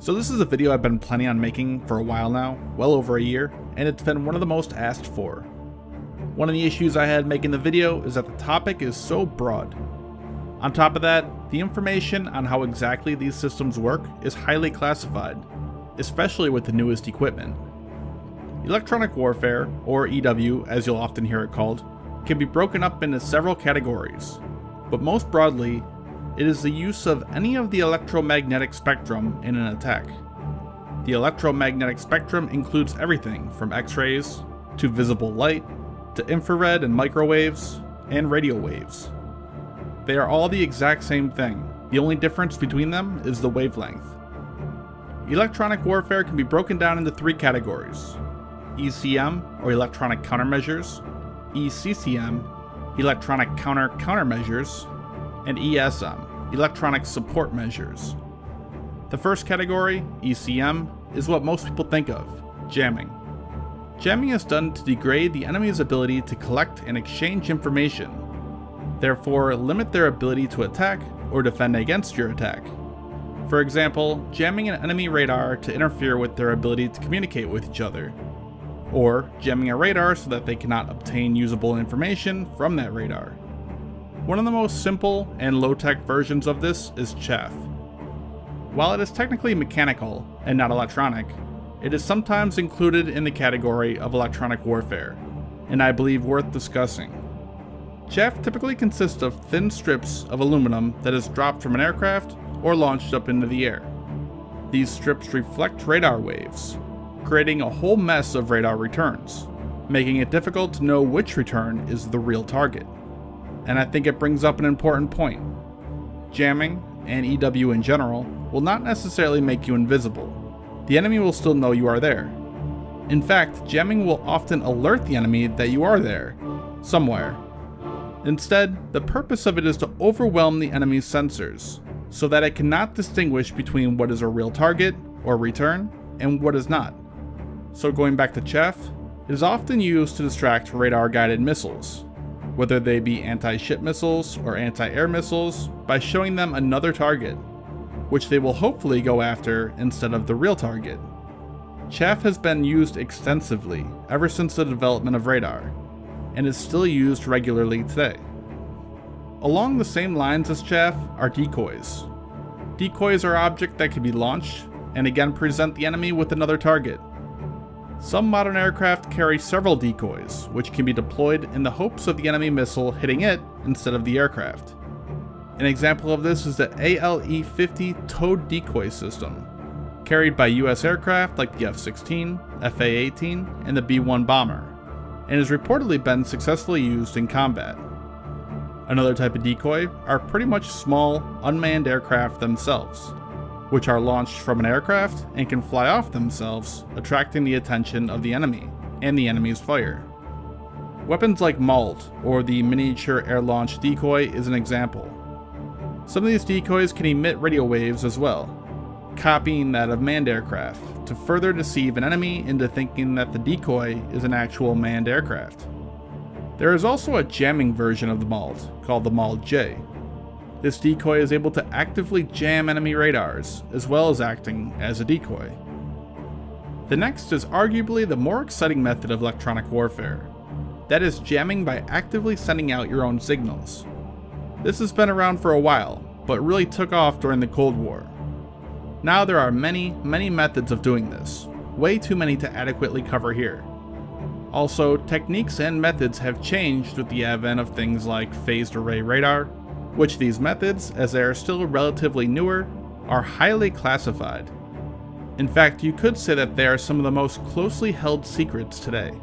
So this is a video I've been planning on making for a while now, well over a year, and it's been one of the most asked for. One of the issues I had making the video is that the topic is so broad. On top of that, the information on how exactly these systems work is highly classified, especially with the newest equipment. Electronic warfare, or EW as you'll often hear it called, can be broken up into several categories, but most broadly, it is the use of any of the electromagnetic spectrum in an attack. The electromagnetic spectrum includes everything from X-rays, to visible light, to infrared and microwaves, and radio waves. They are all the exact same thing, the only difference between them is the wavelength. Electronic warfare can be broken down into three categories: ECM, or electronic countermeasures, ECCM, electronic countermeasures, and ESM, electronic support measures. The first category, ECM, is what most people think of, jamming. Jamming is done to degrade the enemy's ability to collect and exchange information, therefore limit their ability to attack or defend against your attack. For example, jamming an enemy radar to interfere with their ability to communicate with each other, or jamming a radar so that they cannot obtain usable information from that radar. One of the most simple and low-tech versions of this is chaff. While it is technically mechanical and not electronic, it is sometimes included in the category of electronic warfare, and I believe worth discussing. Chaff typically consists of thin strips of aluminum that is dropped from an aircraft or launched up into the air. These strips reflect radar waves, creating a whole mess of radar returns, making it difficult to know which return is the real target. And I think it brings up an important point. Jamming, and EW in general, will not necessarily make you invisible. The enemy will still know you are there. In fact, jamming will often alert the enemy that you are there, somewhere. Instead, the purpose of it is to overwhelm the enemy's sensors, so that it cannot distinguish between what is a real target, or return, and what is not. So going back to chaff, it is often used to distract radar-guided missiles, whether they be anti-ship missiles or anti-air missiles, by showing them another target, which they will hopefully go after instead of the real target. Chaff has been used extensively ever since the development of radar, and is still used regularly today. Along the same lines as chaff are decoys. Decoys are objects that can be launched, and again present the enemy with another target. Some modern aircraft carry several decoys, which can be deployed in the hopes of the enemy missile hitting it instead of the aircraft. An example of this is the ALE-50 towed decoy system, carried by US aircraft like the F-16, FA-18, and the B-1 bomber, and has reportedly been successfully used in combat. Another type of decoy are pretty much small, unmanned aircraft themselves, which are launched from an aircraft and can fly off themselves, attracting the attention of the enemy and the enemy's fire. Weapons like MALD, or the Miniature Air Launch Decoy, is an example. Some of these decoys can emit radio waves as well, copying that of manned aircraft, to further deceive an enemy into thinking that the decoy is an actual manned aircraft. There is also a jamming version of the MALD, called the MALD-J. This decoy is able to actively jam enemy radars, as well as acting as a decoy. The next is arguably the more exciting method of electronic warfare. That is jamming by actively sending out your own signals. This has been around for a while, but really took off during the Cold War. Now there are many methods of doing this, way too many to adequately cover here. Also, techniques and methods have changed with the advent of things like phased array radar, which these methods, as they are still relatively newer, are highly classified. In fact, you could say that they are some of the most closely held secrets today.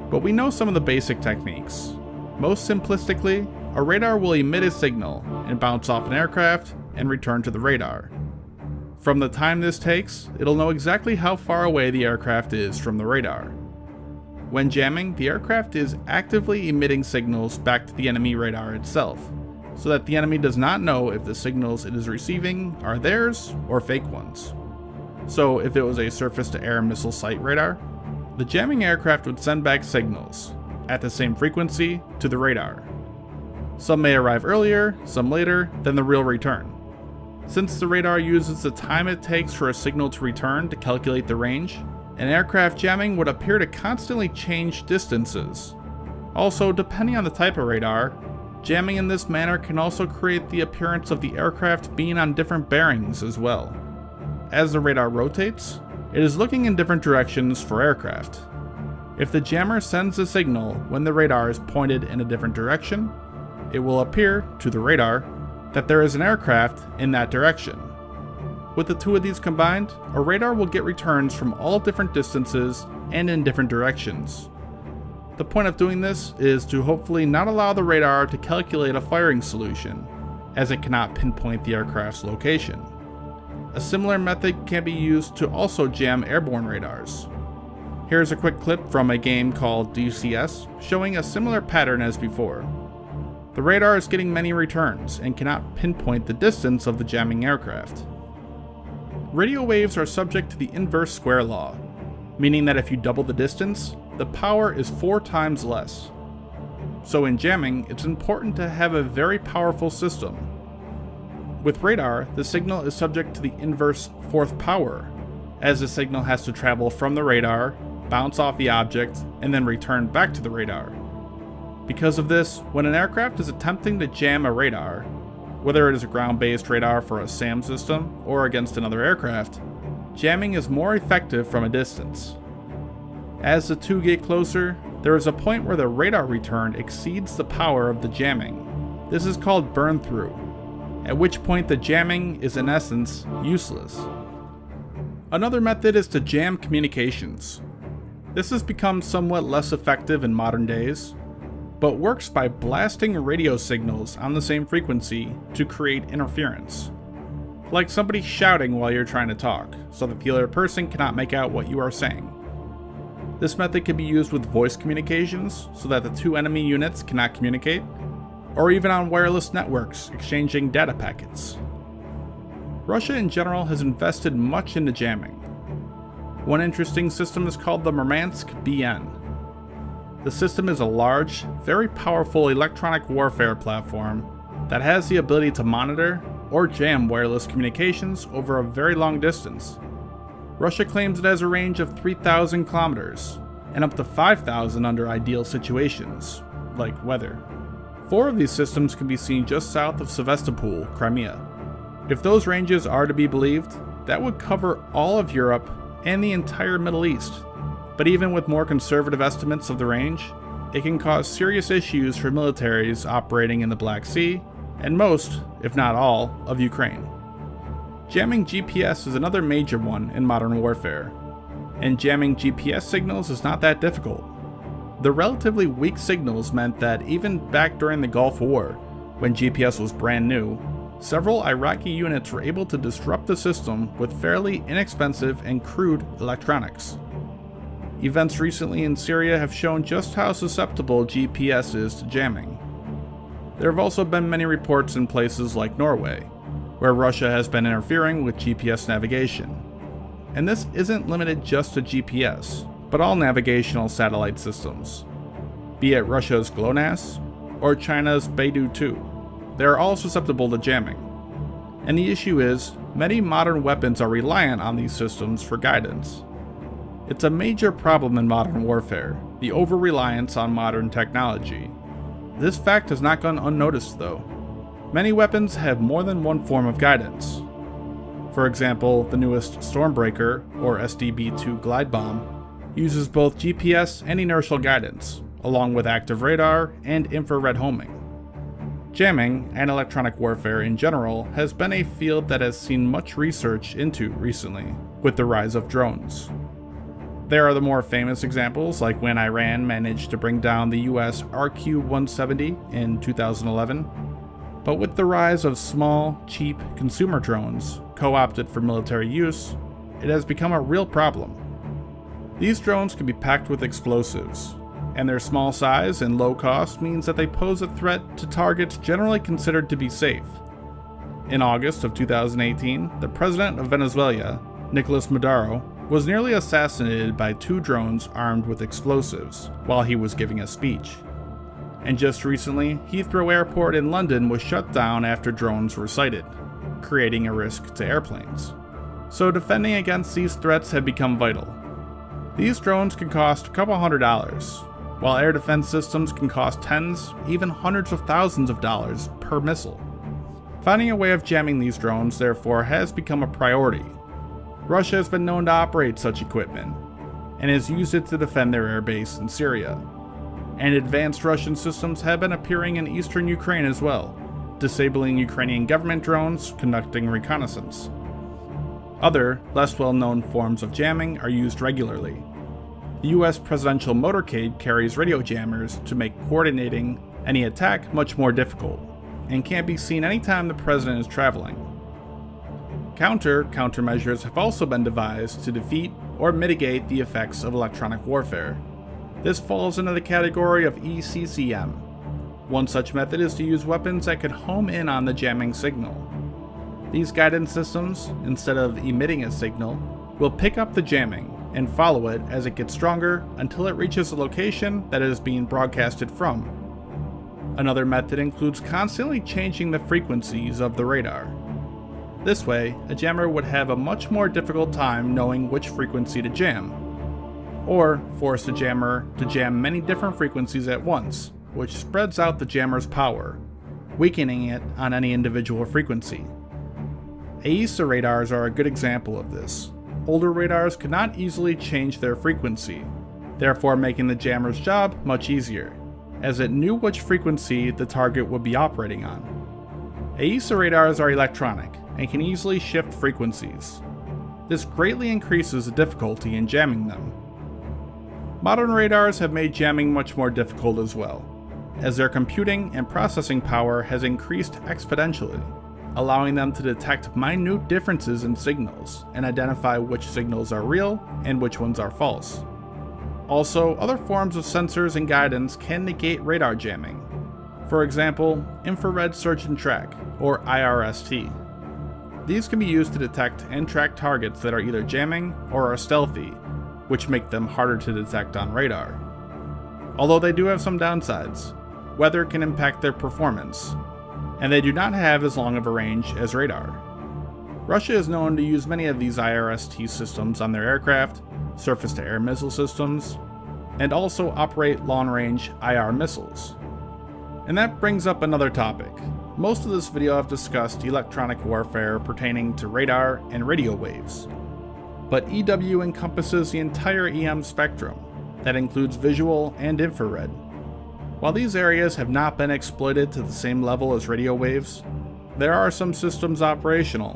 But we know some of the basic techniques. Most simplistically, a radar will emit a signal and bounce off an aircraft and return to the radar. From the time this takes, it'll know exactly how far away the aircraft is from the radar. When jamming, the aircraft is actively emitting signals back to the enemy radar itself, so that the enemy does not know if the signals it is receiving are theirs or fake ones. So if it was a surface-to-air missile site radar, the jamming aircraft would send back signals, at the same frequency, to the radar. Some may arrive earlier, some later, than the real return. Since the radar uses the time it takes for a signal to return to calculate the range, an aircraft jamming would appear to constantly change distances. Also, depending on the type of radar, jamming in this manner can also create the appearance of the aircraft being on different bearings as well. As the radar rotates, it is looking in different directions for aircraft. If the jammer sends a signal when the radar is pointed in a different direction, it will appear to the radar that there is an aircraft in that direction. With the two of these combined, a radar will get returns from all different distances and in different directions. The point of doing this is to hopefully not allow the radar to calculate a firing solution, as it cannot pinpoint the aircraft's location. A similar method can be used to also jam airborne radars. Here's a quick clip from a game called DCS showing a similar pattern as before. The radar is getting many returns and cannot pinpoint the distance of the jamming aircraft. Radio waves are subject to the inverse square law, meaning that if you double the distance, the power is 4 times less. So in jamming, it's important to have a very powerful system. With radar, the signal is subject to the inverse 4th power, as the signal has to travel from the radar, bounce off the object, and then return back to the radar. Because of this, when an aircraft is attempting to jam a radar, whether it is a ground-based radar for a SAM system or against another aircraft, jamming is more effective from a distance. As the two get closer, there is a point where the radar return exceeds the power of the jamming. This is called burn-through, at which point the jamming is in essence useless. Another method is to jam communications. This has become somewhat less effective in modern days, but works by blasting radio signals on the same frequency to create interference. Like somebody shouting while you're trying to talk, so that the other person cannot make out what you are saying. This method can be used with voice communications, so that the two enemy units cannot communicate, or even on wireless networks exchanging data packets. Russia in general has invested much into jamming. One interesting system is called the Murmansk BN. The system is a large, very powerful electronic warfare platform that has the ability to monitor or jam wireless communications over a very long distance. Russia claims it has a range of 3,000 kilometers and up to 5,000 under ideal situations, like weather. 4 of these systems can be seen just south of Sevastopol, Crimea. If those ranges are to be believed, that would cover all of Europe and the entire Middle East. But even with more conservative estimates of the range, it can cause serious issues for militaries operating in the Black Sea and most, if not all, of Ukraine. Jamming GPS is another major one in modern warfare, and jamming GPS signals is not that difficult. The relatively weak signals meant that even back during the Gulf War, when GPS was brand new, several Iraqi units were able to disrupt the system with fairly inexpensive and crude electronics. Events recently in Syria have shown just how susceptible GPS is to jamming. There have also been many reports in places like Norway, where Russia has been interfering with GPS navigation. And this isn't limited just to GPS, but all navigational satellite systems. Be it Russia's GLONASS or China's Beidou 2. They are all susceptible to jamming. And the issue is, many modern weapons are reliant on these systems for guidance. It's a major problem in modern warfare, the over-reliance on modern technology. This fact has not gone unnoticed though. Many weapons have more than one form of guidance. For example, the newest Stormbreaker, or SDB-2 glide bomb, uses both GPS and inertial guidance, along with active radar and infrared homing. Jamming, and electronic warfare in general, has been a field that has seen much research into recently, with the rise of drones. There are the more famous examples, like when Iran managed to bring down the US RQ-170 in 2011. But with the rise of small, cheap consumer drones, co-opted for military use, it has become a real problem. These drones can be packed with explosives, and their small size and low cost means that they pose a threat to targets generally considered to be safe. In August of 2018, the president of Venezuela, Nicolas Maduro, was nearly assassinated by 2 drones armed with explosives while he was giving a speech. And just recently, Heathrow Airport in London was shut down after drones were sighted. creating a risk to airplanes. So defending against these threats had become vital. These drones can cost a couple $100, while air defense systems can cost tens, even hundreds of thousands of dollars per missile. Finding a way of jamming these drones, therefore, has become a priority. Russia has been known to operate such equipment, and has used it to defend their air base in Syria. And advanced Russian systems have been appearing in eastern Ukraine as well, disabling Ukrainian government drones conducting reconnaissance. Other, less well-known forms of jamming are used regularly. The US presidential motorcade carries radio jammers to make coordinating any attack much more difficult, and can't be seen anytime the president is traveling. Countermeasures have also been devised to defeat or mitigate the effects of electronic warfare. This falls into the category of ECCM. One such method is to use weapons that can home in on the jamming signal. These guidance systems, instead of emitting a signal, will pick up the jamming and follow it as it gets stronger until it reaches the location that it is being broadcasted from. Another method includes constantly changing the frequencies of the radar. This way, a jammer would have a much more difficult time knowing which frequency to jam, or force the jammer to jam many different frequencies at once, which spreads out the jammer's power, weakening it on any individual frequency. AESA radars are a good example of this. Older radars could not easily change their frequency, therefore making the jammer's job much easier, as it knew which frequency the target would be operating on. AESA radars are electronic and can easily shift frequencies. This greatly increases the difficulty in jamming them. Modern radars have made jamming much more difficult as well, as their computing and processing power has increased exponentially, allowing them to detect minute differences in signals and identify which signals are real and which ones are false. Also, other forms of sensors and guidance can negate radar jamming. For example, infrared search and track, or IRST. These can be used to detect and track targets that are either jamming or are stealthy, which make them harder to detect on radar. Although they do have some downsides, weather can impact their performance, and they do not have as long of a range as radar. Russia is known to use many of these IRST systems on their aircraft, surface-to-air missile systems, and also operate long-range IR missiles. And that brings up another topic. Most of this video I've discussed electronic warfare pertaining to radar and radio waves. But EW encompasses the entire EM spectrum, that includes visual and infrared. While these areas have not been exploited to the same level as radio waves, there are some systems operational.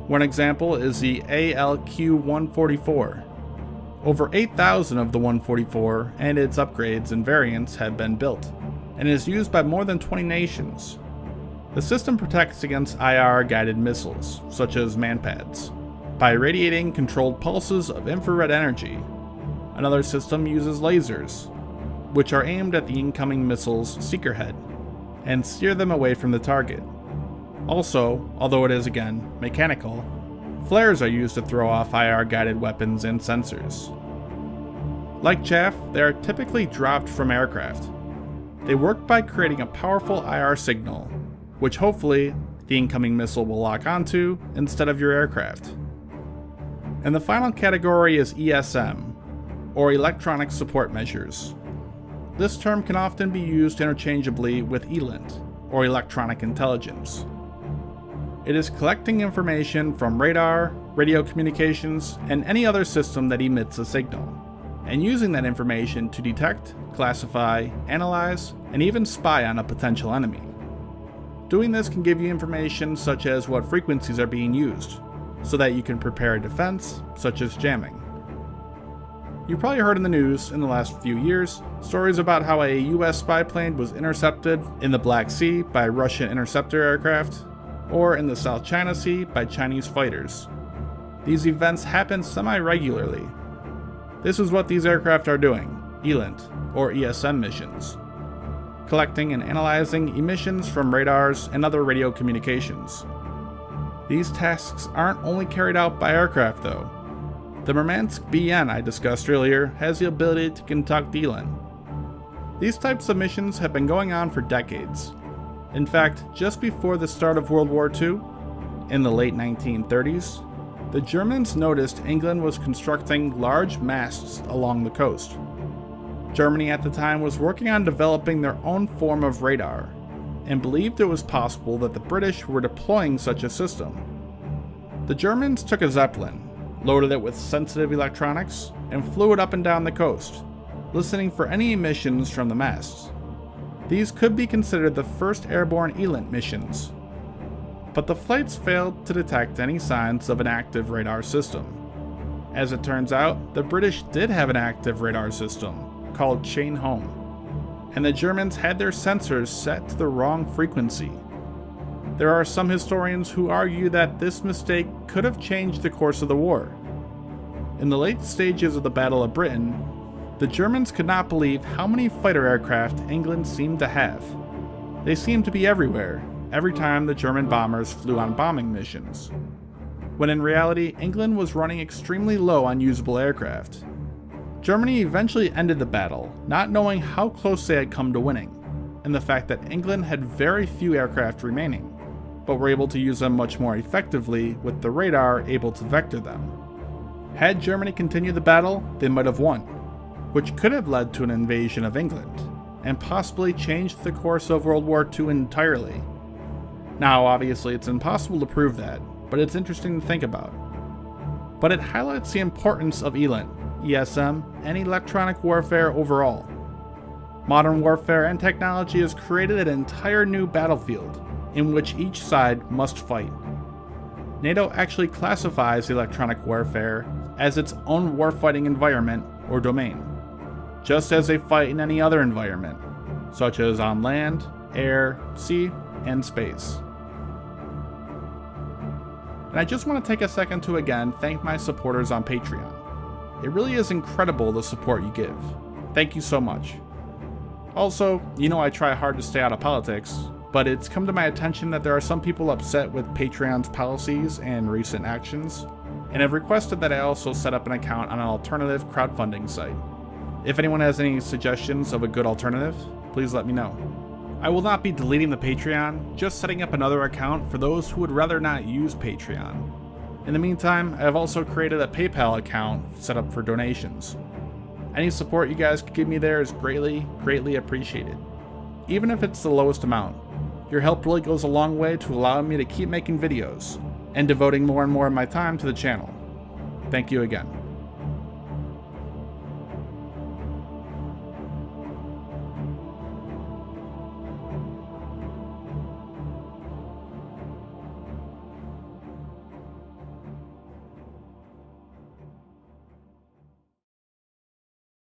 One example is the ALQ-144. Over 8,000 of the 144 and its upgrades and variants have been built, and is used by more than 20 nations. The system protects against IR-guided missiles, such as manpads, by radiating controlled pulses of infrared energy. Another system uses lasers, which are aimed at the incoming missile's seeker head, and steer them away from the target. Also, although it is again mechanical, flares are used to throw off IR-guided weapons and sensors. Like chaff, they are typically dropped from aircraft. They work by creating a powerful IR signal, which hopefully the incoming missile will lock onto instead of your aircraft. And the final category is ESM, or Electronic Support Measures. This term can often be used interchangeably with ELINT, or Electronic Intelligence. It is collecting information from radar, radio communications, and any other system that emits a signal, and using that information to detect, classify, analyze, and even spy on a potential enemy. Doing this can give you information such as what frequencies are being used, so that you can prepare a defense, such as jamming. You've probably heard in the news in the last few years stories about how a US spy plane was intercepted in the Black Sea by Russian interceptor aircraft, or in the South China Sea by Chinese fighters. These events happen semi-regularly. This is what these aircraft are doing, ELINT, or ESM missions. Collecting and analyzing emissions from radars and other radio communications. These tasks aren't only carried out by aircraft though. The Murmansk BN I discussed earlier has the ability to conduct ELINT. These types of missions have been going on for decades. In fact, just before the start of World War II, In the late 1930s, the Germans noticed England was constructing large masts along the coast. Germany at the time was working on developing their own form of radar, and believed it was possible that the British were deploying such a system. The Germans took a Zeppelin, loaded it with sensitive electronics, and flew it up and down the coast, listening for any emissions from the masts. These could be considered the first airborne ELINT missions. But the flights failed to detect any signs of an active radar system. As it turns out, the British did have an active radar system, called Chain Home, and the Germans had their sensors set to the wrong frequency. There are some historians who argue that this mistake could have changed the course of the war. In the late stages of the Battle of Britain, the Germans could not believe how many fighter aircraft England seemed to have. They seemed to be everywhere, every time the German bombers flew on bombing missions, when in reality England was running extremely low on usable aircraft. Germany eventually ended the battle, not knowing how close they had come to winning, and the fact that England had very few aircraft remaining, but were able to use them much more effectively with the radar able to vector them. Had Germany continued the battle, they might have won, which could have led to an invasion of England, and possibly changed the course of World War II entirely. Now, obviously, it's impossible to prove that, but it's interesting to think about. But it highlights the importance of ELINT, ESM, and electronic warfare overall. Modern warfare and technology has created an entire new battlefield in which each side must fight. NATO actually classifies electronic warfare as its own warfighting environment or domain, just as they fight in any other environment, such as on land, air, sea, and space. And I just want to take a second to again thank my supporters on Patreon. It really is incredible the support you give. Thank you so much. Also, you know I try hard to stay out of politics, but it's come to my attention that there are some people upset with Patreon's policies and recent actions, and have requested that I also set up an account on an alternative crowdfunding site. If anyone has any suggestions of a good alternative, please let me know. I will not be deleting the Patreon, just setting up another account for those who would rather not use Patreon. In the meantime, I have also created a PayPal account set up for donations. Any support you guys could give me there is greatly appreciated. Even if it's the lowest amount, your help really goes a long way to allowing me to keep making videos, and devoting more and more of my time to the channel. Thank you again.